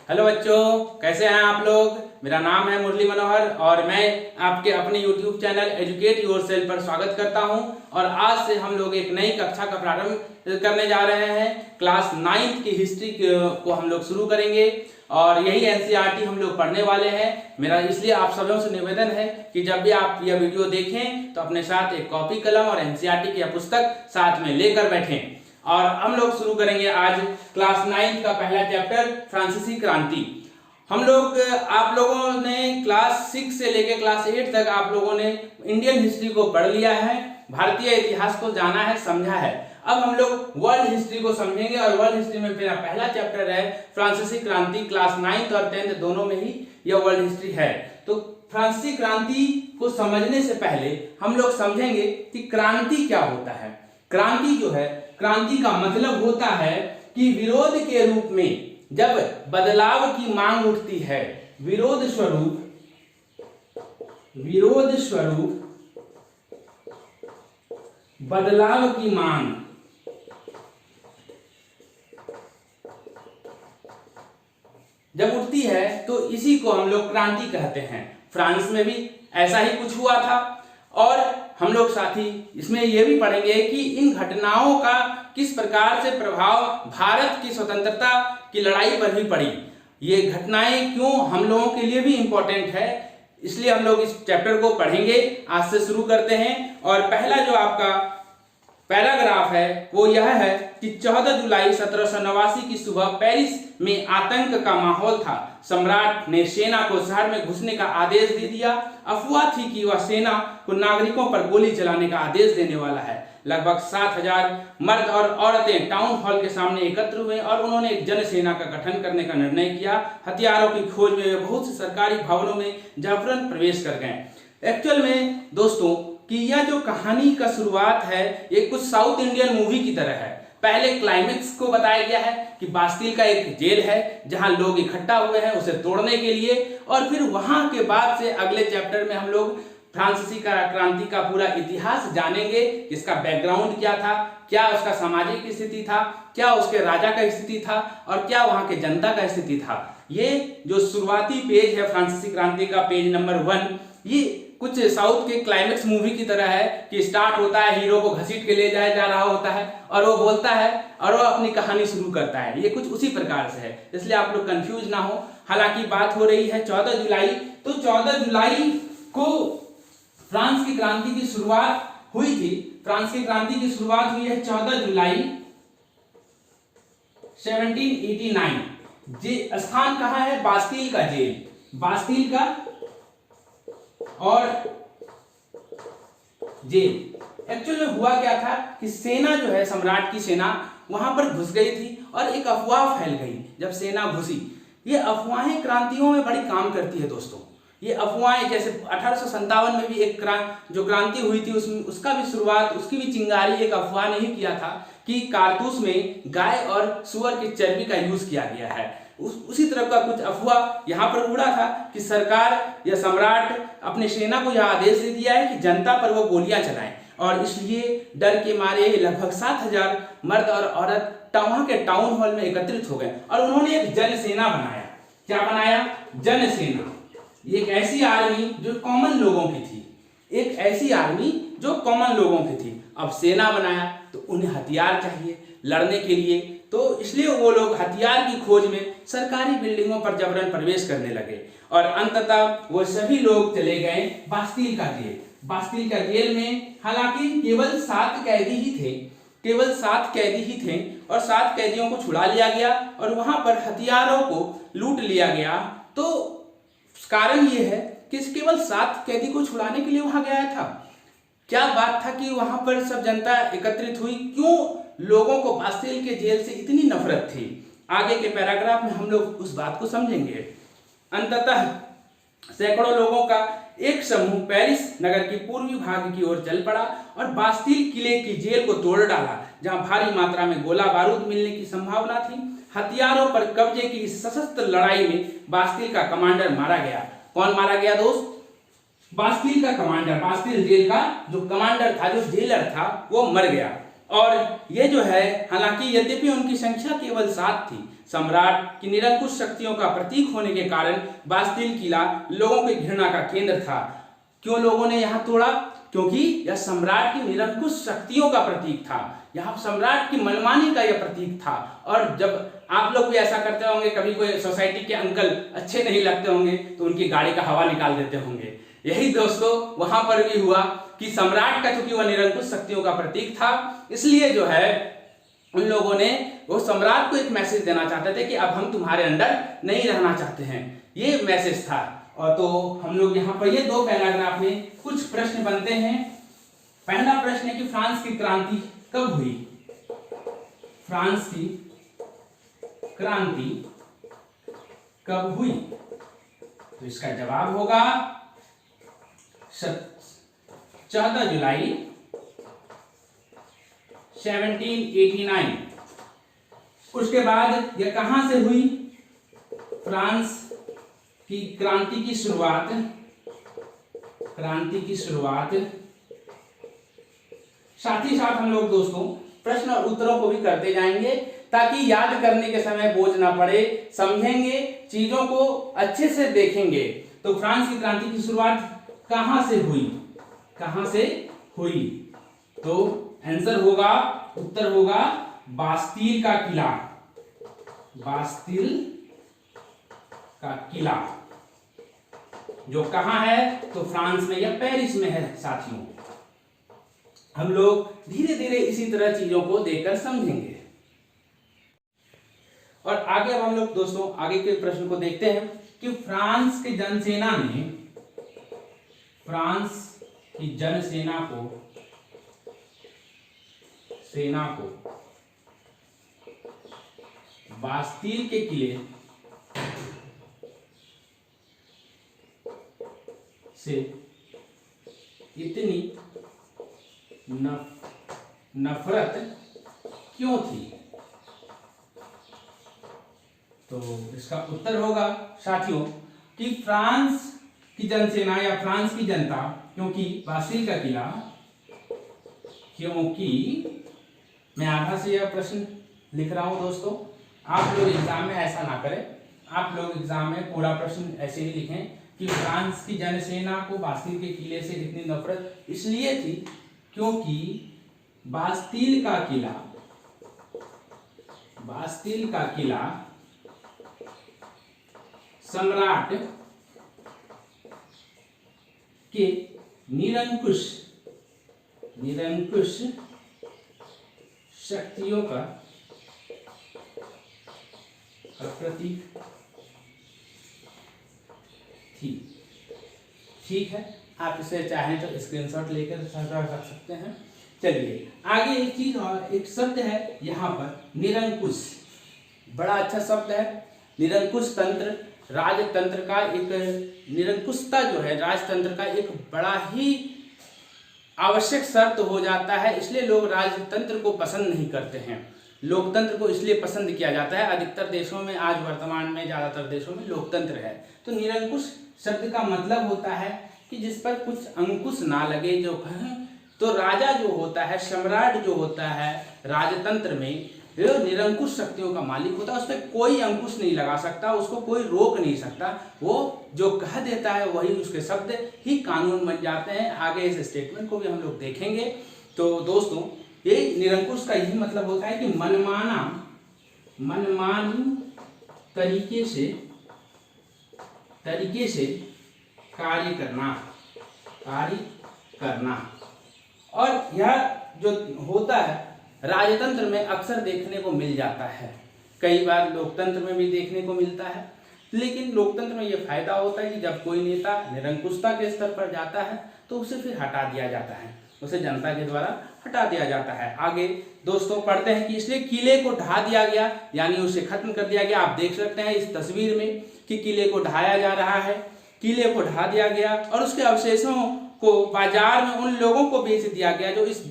Hello बच्चों, कैसे हैं आप लोग। मेरा नाम है मुरली मनोहर और मैं आपके अपने YouTube चैनल एजुकेट योरसेल्फ पर स्वागत करता हूं। और आज से हम लोग एक नई कक्षा का प्रारंभ करने जा रहे हैं। क्लास 9th की हिस्ट्री को हम लोग शुरू करेंगे और यही NCERT हम लोग पढ़ने वाले हैं। मेरा इसलिए आप सभी से निवेदन है कि जब भी आप यह वीडियो देखें तो अपने साथ एक कॉपी कलम और NCERT की पुस्तक साथ में लेकर बैठें। और हम लोग शुरू करेंगे आज क्लास 9 का पहला चैप्टर फ्रांसीसी क्रांति। हम लोग आप लोगों ने क्लास 6 से लेकर क्लास 8 तक आप लोगों ने इंडियन हिस्ट्री को पढ़ लिया है, भारतीय इतिहास को जाना है, समझा है। अब हम लोग वर्ल्ड हिस्ट्री को समझेंगे और वर्ल्ड हिस्ट्री में मेरा पहला चैप्टर है फ्रांसीसी क्रांति। क्लास 9th और 10th दोनों में ही यह वर्ल्ड हिस्ट्री है। तो फ्रांसीसी क्रांति को समझने से पहले हम लोग समझेंगे कि क्रांति क्या होता है। क्रांति जो है, क्रांति का मतलब होता है कि विरोध के रूप में जब बदलाव की मांग उठती है, विरोध स्वरूप बदलाव की मांग जब उठती है तो इसी को हम लोग क्रांति कहते हैं। फ्रांस में भी ऐसा ही कुछ हुआ था और हम लोग साथ ही इसमें यह भी पढ़ेंगे कि इन घटनाओं का किस प्रकार से प्रभाव भारत की स्वतंत्रता की लड़ाई पर भी पड़ी। ये घटनाएं क्यों हम लोगों के लिए भी इंपॉर्टेंट है, इसलिए हम लोग इस चैप्टर को पढ़ेंगे। आज से शुरू करते हैं और पहला जो आपका पैराग्राफ है वो यह है कि 14 जुलाई 1789 की सुबह पेरिस में आतंक का माहौल था। सम्राट ने सेना को शहर में घुसने का आदेश दे दिया। अफवाह थी कि वह सेना को नागरिकों पर गोली चलाने का आदेश देने वाला है। लगभग 7,000 मर्द और औरतें टाउन हॉल के सामने एकत्र हुए और उन्होंने एक जन सेना का गठन करने का निर्णय किया। हथियारों की खोज में वे बहुत से सरकारी भवनों में जबरन प्रवेश कर गए। एक्चुअल में दोस्तों कि यह जो कहानी का शुरुआत है ये कुछ साउथ इंडियन मूवी की तरह है। पहले क्लाइमेक्स को बताया गया है कि बास्टिल का एक जेल है जहां लोग इकट्ठा हुए हैं उसे तोड़ने के लिए, और फिर वहां के बाद से अगले चैप्टर में हम लोग फ्रांसीसी क्रांति का पूरा इतिहास जानेंगे। इसका बैकग्राउंड क्या था, क्या उसका सामाजिक स्थिति था, क्या उसके राजा का स्थिति था और क्या वहां के जनता का स्थिति था। ये जो शुरुआती पेज है फ्रांसीसी क्रांति का, पेज नंबर 1, ये कुछ साउथ के क्लाइमेक्स मूवी की तरह है कि स्टार्ट होता है, हीरो को घसीट के ले जाया जा रहा होता है और वो बोलता है और वो अपनी कहानी शुरू करता है। ये कुछ उसी प्रकार से है, इसलिए आप लोग कंफ्यूज ना हो। हालांकि बात हो रही है 14 जुलाई, तो 14 जुलाई को फ्रांस की क्रांति की शुरुआत हुई थी। फ्रांस की क्रांति की शुरुआत हुई है 14 जुलाई 1789। स्थान कहाँ है? बास्टिल का जेल, बास्टिल का और जेल। एक्चुअल में हुआ क्या था कि सेना जो है, सम्राट की सेना वहां पर घुस गई थी और एक अफवाह फैल गई। जब सेना घुसी, ये अफवाहें क्रांतियों में बड़ी काम करती है दोस्तों। ये अफवाहें जैसे 1857 में भी एक जो क्रांति हुई थी उसका भी शुरुआत, उसकी भी चिंगारी एक अफवाह ने ही किया था कि कारतूस में गाय और सुअर की चर्बी का यूज किया गया है। उसी तरह का कुछ अफवाह यहाँ पर उड़ा था कि सरकार या सम्राट अपने सेना को यह आदेश दे दिया है कि जनता पर वो गोलियां चलाएं, और इसलिए डर के मारे लगभग 7,000 मर्द और औरत वहां के टाउन हॉल में एकत्रित हो गए और उन्होंने एक जन सेना बनाया। क्या बनाया? जन सेना। एक ऐसी आर्मी जो कॉमन लोगों की थी, एक ऐसी आर्मी जो कॉमन लोगों की थी। अब सेना बनाया तो उन्हें हथियार चाहिए लड़ने के लिए, तो इसलिए वो लोग हथियार की खोज में सरकारी बिल्डिंगों पर जबरन प्रवेश करने लगे और अंततः वो सभी लोग चले गए बास्टिल का जेल। बास्टिल का जेल में हालांकि केवल 7 कैदी ही थे, केवल 7 कैदी ही थे और 7 कैदियों को छुड़ा लिया गया और वहां पर हथियारों को लूट लिया गया। तो कारण ये है कि केवल 7 कैदी को छुड़ाने के लिए वहां गया था। क्या बात था कि वहां पर सब जनता एकत्रित हुई, क्यों लोगों को बास्टिल के जेल से इतनी नफरत थी? आगे के पैराग्राफ में हम लोग उस बात को समझेंगे। अंततः सैकड़ों लोगों का एक समूह पेरिस नगर की पूर्वी भाग की ओर चल पड़ा और बास्टिल किले की जेल को तोड़ डाला, जहां भारी मात्रा में गोला बारूद मिलने की संभावना थी। हथियारों पर कब्जे की इस सशस्त्र लड़ाई में बास्टिल का कमांडर मारा गया। कौन मारा गया दोस्त? बास्टिल का कमांडर, बास्टिल जेल का जो कमांडर था, जो जेलर था, वो मर गया। और ये जो है, हालांकि यद्यपि उनकी संख्या केवल 7 थी, सम्राट की निरंकुश शक्तियों का प्रतीक होने के कारण बास्तिल किला लोगों की घृणा का केंद्र था। क्यों लोगों ने यहाँ तोड़ा? क्योंकि यह सम्राट की निरंकुश शक्तियों का प्रतीक था, यहाँ सम्राट की मनमानी का यह प्रतीक था। और जब आप लोग भी ऐसा करते होंगे, कभी कोई सोसाइटी के अंकल अच्छे नहीं लगते होंगे तो उनकी गाड़ी का हवा निकाल देते होंगे। यही दोस्तों वहां पर भी हुआ कि सम्राट का, चूंकि वह निरंकुश शक्तियों का प्रतीक था, इसलिए जो है उन लोगों ने वो सम्राट को एक मैसेज देना चाहते थे कि अब हम तुम्हारे अंडर नहीं रहना चाहते हैं, ये मैसेज था। और तो हम लोग यहाँ पर ये 2 पैराग्राफ में कुछ प्रश्न बनते हैं। पहला प्रश्न है कि फ्रांस की क्रांति कब हुई? फ्रांस की क्रांति कब हुई? तो इसका जवाब होगा 14 जुलाई 1789। उसके बाद यह कहां से हुई? फ्रांस की क्रांति की शुरुआत साथ ही साथ हम लोग दोस्तों प्रश्न और उत्तरों को भी करते जाएंगे ताकि याद करने के समय बोझ ना पड़े, समझेंगे, चीजों को अच्छे से देखेंगे। तो फ्रांस की क्रांति की शुरुआत कहां से हुई? कहां से हुई? तो आंसर होगा, उत्तर होगा बास्तील का किला। बास्तील का किला जो कहां है? तो फ्रांस में या पेरिस में है साथियों। हम लोग धीरे धीरे इसी तरह चीजों को देखकर समझेंगे। और आगे अब हम लोग दोस्तों आगे के प्रश्न को देखते हैं कि फ्रांस की जनसेना को बास्तील के किले से इतनी नफरत क्यों थी? तो इसका उत्तर होगा साथियों कि फ्रांस की जनसेना या फ्रांस की जनता, क्योंकि बास्तील का किला, क्योंकि मैं आधा से यह प्रश्न लिख रहा हूं दोस्तों, आप लोग एग्जाम में ऐसा ना करें, आप लोग एग्जाम में पूरा प्रश्न ऐसे ही लिखें कि फ्रांस की जनसेना को बास्तील के किले से इतनी नफरत इसलिए थी क्योंकि बास्तील का किला सम्राट के निरंकुश शक्तियों का प्रतीक थी। ठीक है, आप इसे चाहें तो स्क्रीनशॉट लेकर रख सकते हैं। चलिए आगे एक चीज और, एक शब्द है यहाँ पर निरंकुश, बड़ा अच्छा शब्द है। निरंकुश तंत्र राजतंत्र का एक, निरंकुशता जो है राजतंत्र का एक बड़ा ही आवश्यक शर्त हो जाता है, इसलिए लोग राजतंत्र को पसंद नहीं करते हैं। लोकतंत्र को इसलिए पसंद किया जाता है, अधिकतर देशों में आज वर्तमान में ज़्यादातर देशों में लोकतंत्र है। तो निरंकुश शब्द का मतलब होता है कि जिस पर कुछ अंकुश ना लगे, जो कहें तो राजा जो होता है, सम्राट जो होता है राजतंत्र में, जो निरंकुश शक्तियों का मालिक होता है, उस पर कोई अंकुश नहीं लगा सकता, उसको कोई रोक नहीं सकता। वो जो कह देता है वही उसके शब्द ही कानून बन जाते हैं। आगे इस स्टेटमेंट को भी हम लोग देखेंगे। तो दोस्तों ये निरंकुश का यही मतलब होता है कि मनमानी तरीके से कार्य करना। और यह जो होता है राजतंत्र में अक्सर देखने को मिल जाता है, कई बार लोकतंत्र में भी देखने को मिलता है, लेकिन लोकतंत्र में यह फायदा होता है कि जब कोई नेता निरंकुशता के स्तर पर जाता है तो उसे फिर हटा दिया जाता है, उसे जनता के द्वारा हटा दिया जाता है। आगे दोस्तों पढ़ते हैं कि इसलिए किले को ढा दिया गया, यानी उसे खत्म कर दिया गया। आप देख सकते हैं इस तस्वीर में कि किले को ढाया जा रहा है, किले को ढा दिया गया और उसके अवशेषों को बाजार में उन लोगों को बेच दिया गया जो इस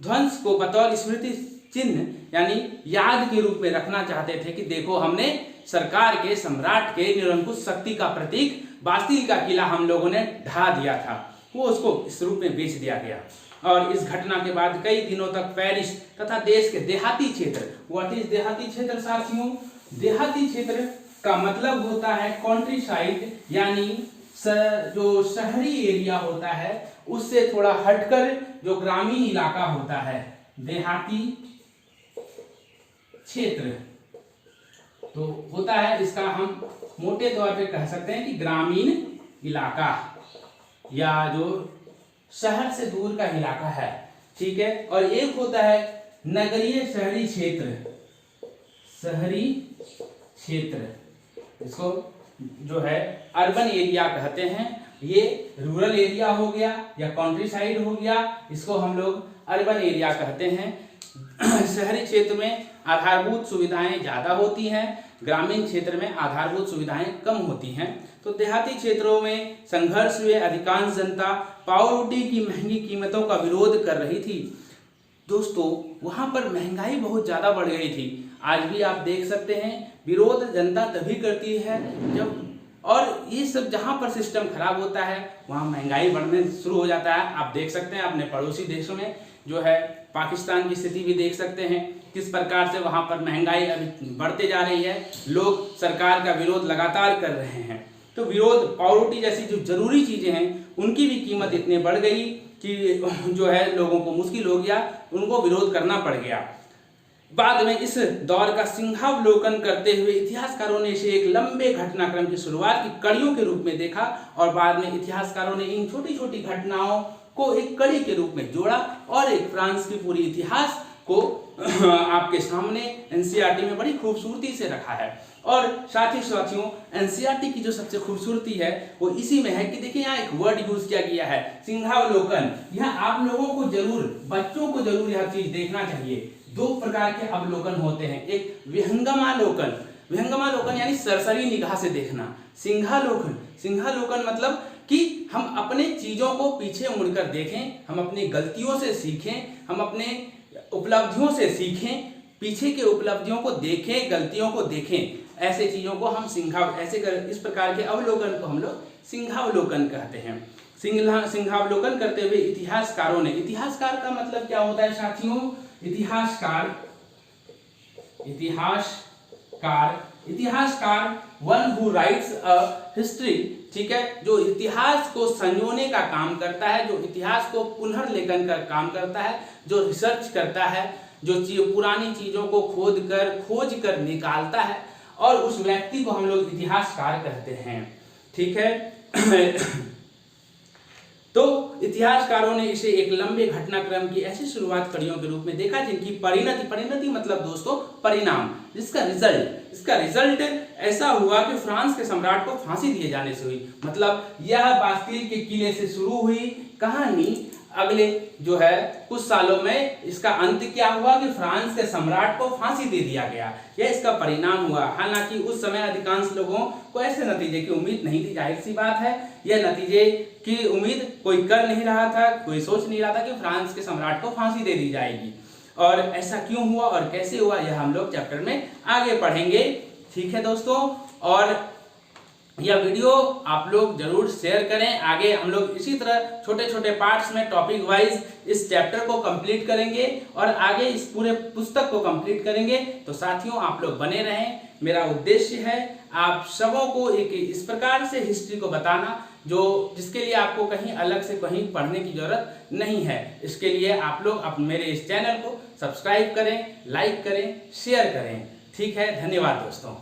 ध्वंस को बतौर स्मृति चिन्ह यानी याद के रूप में रखना चाहते थे कि देखो हमने सरकार के, सम्राट के निरंकुश शक्ति का प्रतीक बास्तील का किला हम लोगों ने ढा दिया था, वो उसको इस रूप में बेच दिया गया। और इस घटना के बाद कई दिनों तक पेरिस तथा देश के देहाती क्षेत्र, व्हाट इज देहाती क्षेत्र साथियों? देहाती क्षेत्र का मतलब होता है कंट्री साइड, यानी जो शहरी एरिया होता है उससे थोड़ा हटकर जो ग्रामीण इलाका होता है, देहाती क्षेत्र तो होता है। इसका हम मोटे तौर पे कह सकते हैं कि ग्रामीण इलाका या जो शहर से दूर का इलाका है, ठीक है। और एक होता है नगरीय शहरी क्षेत्र, शहरी क्षेत्र, इसको जो है अर्बन एरिया कहते हैं। ये रूरल एरिया हो गया या कंट्री साइड हो गया, इसको हम लोग अर्बन एरिया कहते हैं। शहरी क्षेत्र में आधारभूत सुविधाएं ज़्यादा होती हैं, ग्रामीण क्षेत्र में आधारभूत सुविधाएं कम होती हैं। तो देहाती क्षेत्रों में संघर्ष हुए, अधिकांश जनता पावरोटी की महंगी कीमतों का विरोध कर रही थी। दोस्तों वहाँ पर महंगाई बहुत ज़्यादा बढ़ गई थी। आज भी आप देख सकते हैं विरोध जनता तभी करती है जब, और ये सब जहाँ पर सिस्टम खराब होता है वहाँ महंगाई बढ़ने शुरू हो जाता है। आप देख सकते हैं अपने पड़ोसी देशों में जो है पाकिस्तान की स्थिति भी देख सकते हैं किस प्रकार से वहाँ पर महंगाई अभी बढ़ते जा रही है, लोग सरकार का विरोध लगातार कर रहे हैं। तो विरोध, पावरोटी जैसी जो जरूरी चीज़ें हैं उनकी भी कीमत इतनी बढ़ गई कि जो है लोगों को मुश्किल हो गया, उनको विरोध करना पड़ गया। बाद में इस दौर का सिंहावलोकन करते हुए इतिहासकारों ने इसे एक लंबे घटनाक्रम की शुरुआत की कड़ियों के रूप में देखा और बाद में इतिहासकारों ने इन छोटी छोटी घटनाओं को एक कड़ी के रूप में जोड़ा और एक फ्रांस की पूरी इतिहास को आपके सामने एनसीईआरटी में बड़ी खूबसूरती से रखा है। और साथ ही साथियों एनसीईआरटी की जो सबसे खूबसूरती है वो इसी में है कि देखिए यहाँ एक वर्ड यूज किया गया है, सिंहावलोकन। यह आप लोगों को जरूर, बच्चों को जरूर यह चीज देखना चाहिए। दो प्रकार के अवलोकन होते हैं, एक विहंगमालोकन, विहंगमालोकन यानी सरसरी निगाह से देखना, सिंहालोकन, सिंहालोकन मतलब कि हम अपने चीजों को पीछे मुड़कर देखें, हम अपनी गलतियों से सीखें, हम अपने उपलब्धियों से सीखें, पीछे के उपलब्धियों को देखें, गलतियों को देखें। ऐसे चीजों को हम इस प्रकार के अवलोकन को हम लोग सिंहावलोकन कहते हैं। सिंहावलोकन करते हुए इतिहासकारों ने, इतिहासकार का मतलब क्या होता है साथियों? इतिहासकार one who rights a history, ठीक है, जो इतिहास को संजोने का काम करता है, जो इतिहास को पुनर्लेखन का काम करता है, जो रिसर्च करता है, जो पुरानी चीजों को खोज कर निकालता है, और उस व्यक्ति को हम लोग इतिहासकार कहते हैं, ठीक है। तो इतिहासकारों ने इसे एक लंबे घटनाक्रम की ऐसी शुरुआत कड़ियों के रूप में देखा जिनकी परिणति मतलब दोस्तों परिणाम, इसका रिजल्ट ऐसा हुआ कि फ्रांस के सम्राट को फांसी दिए जाने से हुई। मतलब यह बास्तिल के किले से शुरू हुई कहानी, अगले जो है कुछ सालों में इसका अंत क्या हुआ कि फ्रांस के सम्राट को फांसी दे दिया गया, यह इसका परिणाम हुआ। हालांकि उस समय अधिकांश लोगों को ऐसे नतीजे की उम्मीद नहीं थी, जाहिर सी बात है यह नतीजे की उम्मीद कोई कर नहीं रहा था, कोई सोच नहीं रहा था कि फ्रांस के सम्राट को फांसी दे दी जाएगी। और ऐसा क्यों हुआ और कैसे हुआ यह हम लोग चैप्टर में आगे पढ़ेंगे, ठीक है दोस्तों। और यह वीडियो आप लोग जरूर शेयर करें। आगे हम लोग इसी तरह छोटे छोटे पार्ट्स में टॉपिक वाइज इस चैप्टर को कंप्लीट करेंगे और आगे इस पूरे पुस्तक को कंप्लीट करेंगे। तो साथियों आप लोग बने रहें, मेरा उद्देश्य है आप सबों को एक इस प्रकार से हिस्ट्री को बताना जिसके लिए आपको कहीं अलग से कहीं पढ़ने की जरूरत नहीं है। इसके लिए आप लोग मेरे इस चैनल को सब्सक्राइब करें, लाइक करें, शेयर करें, ठीक है। धन्यवाद दोस्तों।